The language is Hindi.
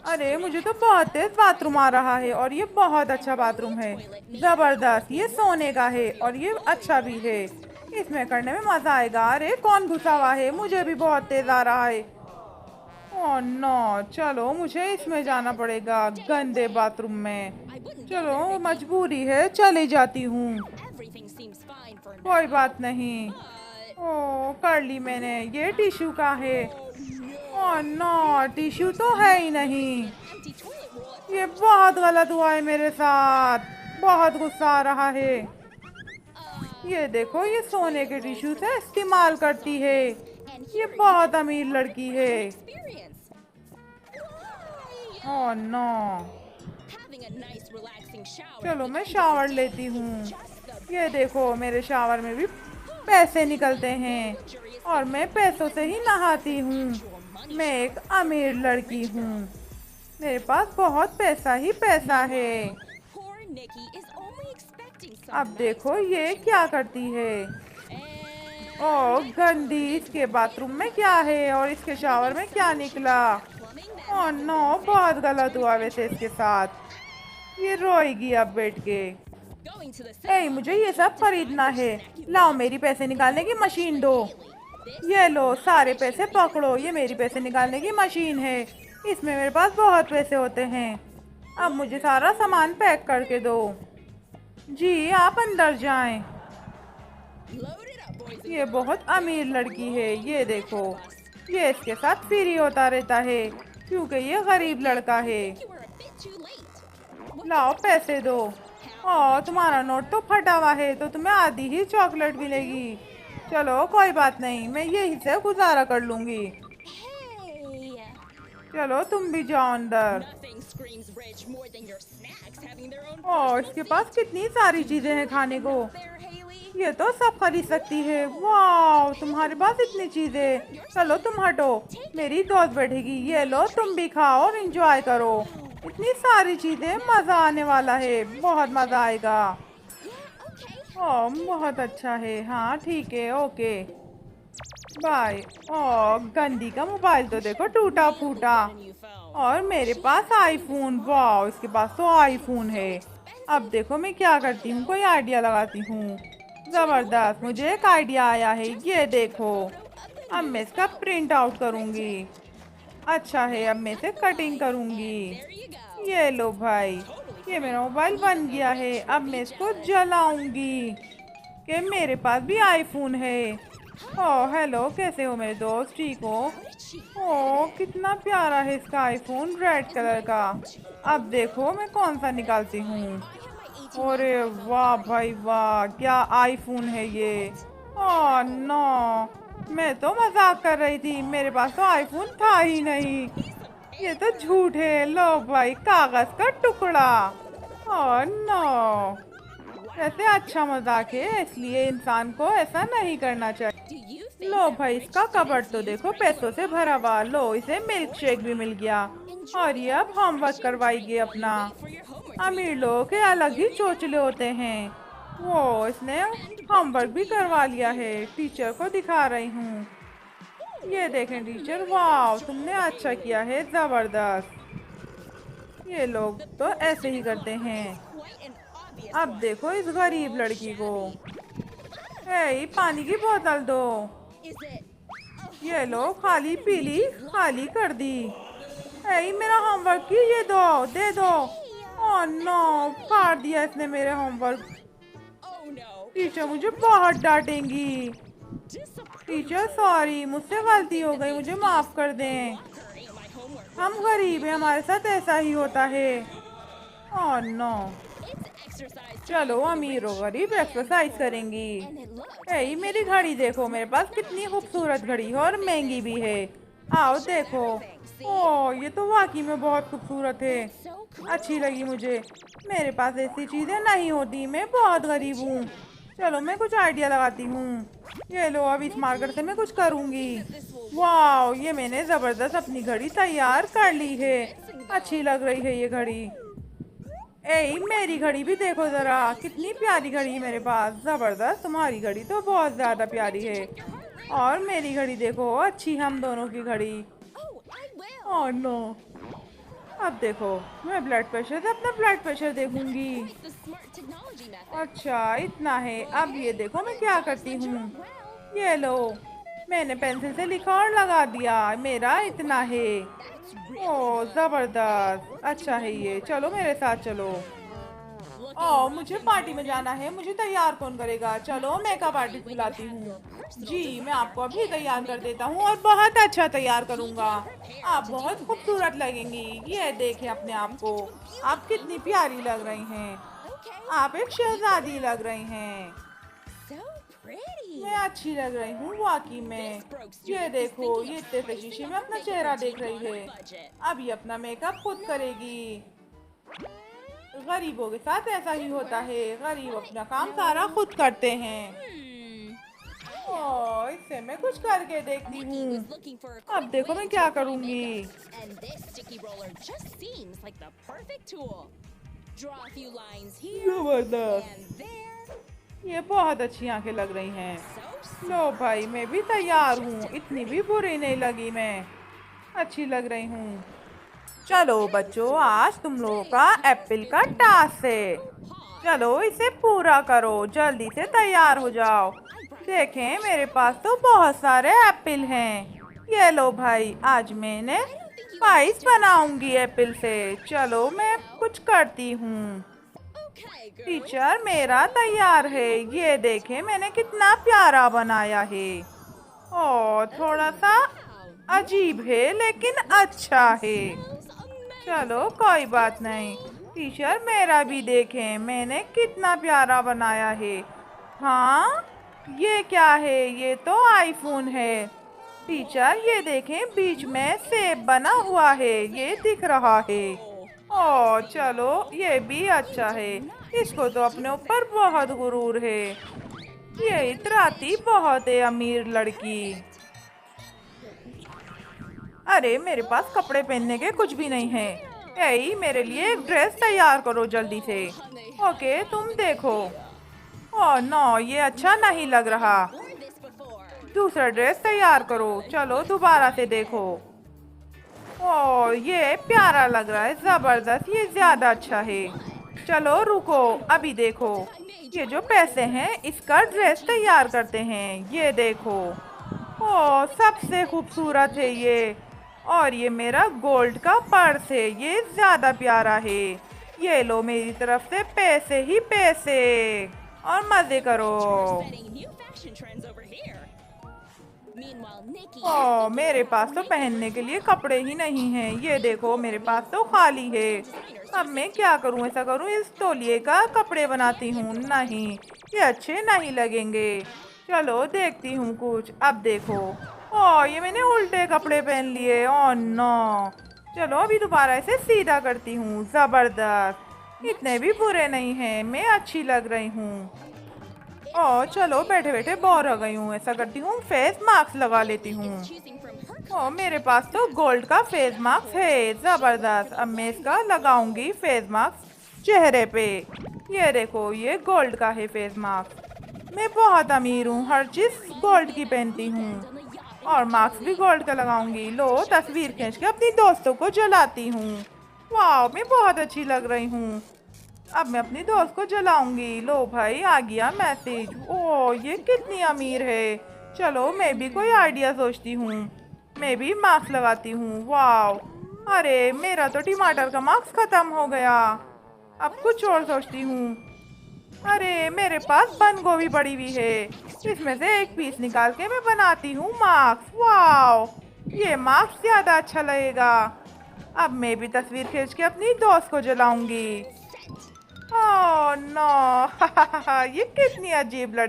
अरे मुझे तो बहुत तेज बाथरूम आ रहा है और ये बहुत अच्छा बाथरूम है। जबरदस्त, ये सोने का है और ये अच्छा भी है। इसमें करने में मजा आएगा। अरे कौन घुसा हुआ है? मुझे भी बहुत तेज आ रहा है। ओह नो, चलो मुझे इसमें जाना पड़ेगा, गंदे बाथरूम में। चलो मजबूरी है, चली जाती हूँ। कोई बात नहीं। ओह कर ली मैंने। ये टिश्यू का है? ओह नो, टिश्यू तो है ही नहीं। ये बहुत गलत हुआ है मेरे साथ। बहुत गुस्सा आ रहा है। ये देखो, ये सोने के टिश्यू से इस्तेमाल करती है। ये बहुत अमीर लड़की है। Oh no. चलो मैं शावर लेती हूँ। ये देखो, मेरे शावर में भी पैसे निकलते हैं और मैं पैसों से ही नहाती हूँ। मैं एक अमीर लड़की हूँ। मेरे पास बहुत पैसा ही पैसा है। अब देखो ये क्या करती है। ओह गंदी, इसके बाथरूम में क्या है और इसके शावर में क्या निकला? ओह नो, बहुत गलत हुआ वैसे इसके साथ। ये रोएगी अब बैठ के। ए, मुझे ये सब खरीदना है। लाओ मेरी पैसे निकालने की मशीन दो। ये लो सारे पैसे पकड़ो, ये मेरी पैसे निकालने की मशीन है। इसमें मेरे पास बहुत पैसे होते हैं। अब मुझे सारा सामान पैक करके दो। जी आप अंदर जाएं। ये बहुत अमीर लड़की है। ये देखो, ये इसके साथ फ्री होता रहता है क्योंकि ये गरीब लड़का है। लाओ पैसे दो। और तुम्हारा नोट तो फटा हुआ है तो तुम्हें आधी ही चॉकलेट मिलेगी। चलो कोई बात नहीं, मैं यही से गुजारा कर लूंगी। चलो तुम भी जाओ अंदर। और इसके पास कितनी सारी चीजें हैं खाने को। ये तो सब खरीद सकती है। वाह, तुम्हारे पास इतनी चीजें। चलो तुम हटो, मेरी दोस्त बैठेगी। ये लो तुम भी खाओ और एंजॉय करो। इतनी सारी चीजें, मजा आने वाला है, बहुत मजा आएगा। ओह बहुत अच्छा है। हाँ ठीक है, ओके बाय। ओह गंदी का मोबाइल तो देखो टूटा फूटा। और मेरे पास आईफोन। वाह, इसके पास तो आईफोन है। अब देखो मैं क्या करती हूँ, कोई आइडिया लगाती हूँ। जबरदस्त, मुझे एक आइडिया आया है। ये देखो, अब मैं इसका प्रिंट आउट करूँगी। अच्छा है, अब मैं इसे कटिंग करूँगी। ये लो भाई, ये मेरा मोबाइल बन गया है। अब मैं इसको जलाऊंगी कि मेरे पास भी आईफोन है। ओह हेलो, कैसे हो मेरे दोस्त? ठीक हो? ओह कितना प्यारा है इसका आईफोन, रेड कलर का। अब देखो मैं कौन सा निकालती हूँ। अरे वाह भाई वाह, क्या आईफोन है ये। ओह नो, मैं तो मजाक कर रही थी, मेरे पास तो आईफोन था ही नहीं। ये तो झूठ है। लो भाई, कागज का टुकड़ा। ओह नो, वैसे अच्छा मजाक है, इसलिए इंसान को ऐसा नहीं करना चाहिए। लो भाई, इसका कबर्ड तो देखो पैसों से भरा हुआ। लो, इसे मिल्क शेक भी मिल गया और ये अब होमवर्क करवाएगी अपना। अमीर लोग के अलग ही चोचले होते हैं। वो इसने होमवर्क भी करवा लिया है, टीचर को दिखा रही हूँ। ये देखें टीचर, वाह तुमने अच्छा किया है, जबरदस्त। ये लोग तो ऐसे ही करते हैं। अब देखो इस गरीब लड़की को। हे, पानी की बोतल दो। ये लो, खाली पीली, खाली कर दी। हे, मेरा होमवर्क की ये दो, दे दो। ओह नो, फाड़ दिया इसने मेरे होमवर्क। टीचर मुझे बहुत डांटेंगी। टीचर सॉरी, मुझसे गलती हो गई, मुझे माफ कर दें। हम गरीब हैं, हमारे साथ ऐसा ही होता है। Oh no. चलो अमीर और गरीब एक्सरसाइज करेंगी। हे, मेरी घड़ी देखो, मेरे पास कितनी खूबसूरत घड़ी है और महंगी भी है। आओ देखो। ओह ये तो वाकई में बहुत खूबसूरत है, अच्छी लगी मुझे। मेरे पास ऐसी चीजें नहीं होती, मैं बहुत गरीब हूँ। चलो मैं कुछ आइडिया लगाती हूँ। ये लो, अब इस मार्कर से मैं कुछ करूँगी। वाह, ये मैंने जबरदस्त अपनी घड़ी तैयार कर ली है। अच्छी लग रही है ये घड़ी। ए, मेरी घड़ी भी देखो जरा, कितनी प्यारी घड़ी है मेरे पास। जबरदस्त, तुम्हारी घड़ी तो बहुत ज्यादा प्यारी है। और मेरी घड़ी देखो, अच्छी हम दोनों की घड़ी। ओह नो, अब देखो मैं ब्लड प्रेशर से अपना ब्लड प्रेशर देखूंगी। अच्छा इतना है। अब ये देखो मैं क्या करती हूँ। ये लो, मैंने पेंसिल से लिखा और लगा दिया। मेरा इतना है। ओह जबरदस्त, अच्छा है ये। चलो मेरे साथ चलो। ओह मुझे पार्टी में जाना है। मुझे तैयार कौन करेगा? चलो मेकअप आर्टिस्ट बुलाती हूँ। जी मैं आपको अभी तैयार कर देता हूँ और बहुत अच्छा तैयार करूँगा। आप बहुत खूबसूरत लगेंगी। ये देखें अपने आप को। आप कितनी प्यारी लग रही हैं। आप एक शहजादी लग रही हैं। मैं अच्छी लग रही हूँ वाकई में। ये देखो, ये इतने से शीशे में अपना चेहरा देख रही है। अब ये अपना मेकअप खुद करेगी। गरीबों के साथ ऐसा ही होता है। गरीब अपना काम सारा खुद करते हैं। ओह इससे मैं कुछ करके देखती हूँ। अब देखो मैं क्या करूँगी। जबरदस्त, ये बहुत अच्छी आंखें लग रही हैं। लो भाई मैं भी तैयार हूँ। इतनी भी बुरी नहीं लगी मैं, अच्छी लग रही हूँ। चलो बच्चों, आज तुम लोगों का एप्पल का टास्क है। चलो इसे पूरा करो, जल्दी से तैयार हो जाओ। देखें मेरे पास तो बहुत सारे एप्पल हैं। ये लो भाई, आज मैंने पाइस बनाऊंगी एप्पल से। चलो मैं कुछ करती हूँ। टीचर मेरा तैयार है। ये देखें मैंने कितना प्यारा बनाया है। और थोड़ा सा अजीब है लेकिन अच्छा है। चलो कोई बात नहीं। टीचर मेरा भी देखें, मैंने कितना प्यारा बनाया है। हाँ ये क्या है? ये तो आईफोन है। टीचर ये देखें, बीच में सेब बना हुआ है, ये दिख रहा है। ओह चलो ये भी अच्छा है। इसको तो अपने ऊपर बहुत गुरूर है। ये इतराती बहुत है अमीर लड़की। अरे मेरे पास कपड़े पहनने के कुछ भी नहीं है। यही मेरे लिए एक ड्रेस तैयार करो जल्दी से। ओके तुम देखो। ओह नो, ये अच्छा नहीं लग रहा। दूसरा ड्रेस तैयार करो। चलो दोबारा से देखो। ओह ये प्यारा लग रहा है, जबरदस्त, ये ज्यादा अच्छा है। चलो रुको, अभी देखो। ये जो पैसे हैं इसका ड्रेस तैयार करते हैं। ये देखो। ओह सबसे खूबसूरत है ये। और ये मेरा गोल्ड का पर्स है, ये ज्यादा प्यारा है। ये लो मेरी तरफ से पैसे ही पैसे। और मजे करो। ओह मेरे पास तो पहनने के लिए कपड़े ही नहीं हैं। ये देखो मेरे पास तो खाली है। अब मैं क्या करूं? ऐसा करूं इस तौलिए का कपड़े बनाती हूँ। नहीं ये अच्छे नहीं लगेंगे। चलो देखती हूँ कुछ। अब देखो। ओह ये मैंने उल्टे कपड़े पहन लिए। Oh no. चलो अभी दोबारा इसे सीधा करती हूँ। जबरदस्त, इतने भी बुरे नहीं हैं, मैं अच्छी लग रही हूँ। ओह चलो बैठे बैठे बोर हो गई हूँ। ऐसा करती हूँ फेस मास्क लगा लेती हूँ। ओह मेरे पास तो गोल्ड का फेस मास्क है। जबरदस्त, अब मैं इसका लगाऊंगी फेस मास्क चेहरे पे। ये देखो ये गोल्ड का है फेस मास्क। मैं बहुत अमीर हूँ, हर चीज गोल्ड की पहनती हूँ। और मास्क भी गोल्ड का लगाऊंगी। लो तस्वीर खींच के अपनी दोस्तों को जलाती हूँ। वाह मैं बहुत अच्छी लग रही हूँ। अब मैं अपनी दोस्त को जलाऊंगी। लो भाई आ गया मैसेज। ओह ये कितनी अमीर है। चलो मैं भी कोई आइडिया सोचती हूँ। मैं भी मास्क लगाती हूँ। वाह, अरे मेरा तो टमाटर का मास्क खत्म हो गया। अब कुछ और सोचती हूँ। अरे मेरे पास बंद गोभी पड़ी हुई है, इसमें से एक पीस निकाल के मैं बनाती हूँ मास्क। वाह ये मास्क ज्यादा अच्छा लगेगा। अब मैं भी तस्वीर खींच के अपनी दोस्त को जलाऊंगी। ओह नो ये कितनी अजीब लड़की।